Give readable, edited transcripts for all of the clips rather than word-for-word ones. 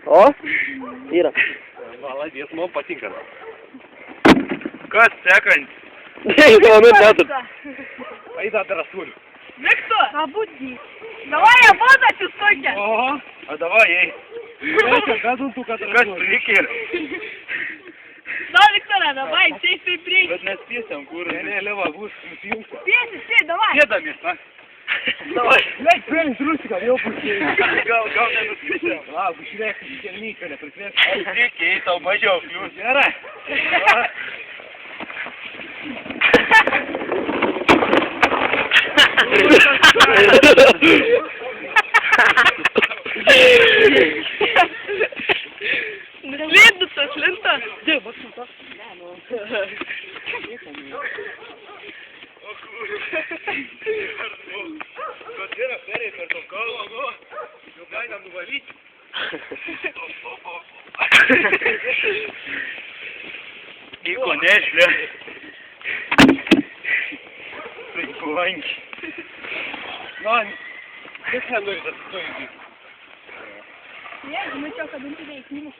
O, yra. Maladės, man patinka. Kas sekant? Įdomu, metų. Айда, Тарасуль. Виктор, обуди. Давай я воду отсюда. Ого, а давай, ей. Kas prikėlė? Да, Виктора, давай, сей ты прийти. Bet mes piesiam, kur... Ne, Leva, bus nusijungta. Сей, давай. Sėdamės, na. Давай. Leik, prielis Rusika, jau pusė. Gal nenuskaičiam. A, žiūrėk, kelnyką neprikvės. Reikia, tau mažiau plius. Gerai. Slėdus, šlinta. Dėk, bas, Kad yra perėj per to kalną, jau galim nuvalyti. Įko nešlė. Prikulanki. Man, kas nenori tas stojimai? Не, мы что, когда тебя их снимем?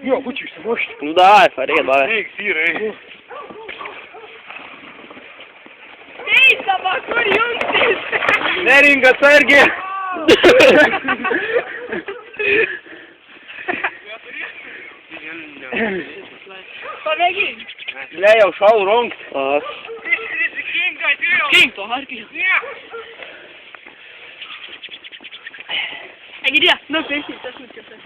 Jo, būčiau išsimušti. Nu, davai, farėt, davai. Eik, vyrai. Teisama, kur jungtis? Neringa atsargiai. Pamėgink. Lejau šau ronkt. Rizikinga, atėjau. Skink to, argi. Egi, nu, peisys, aš nukirtas.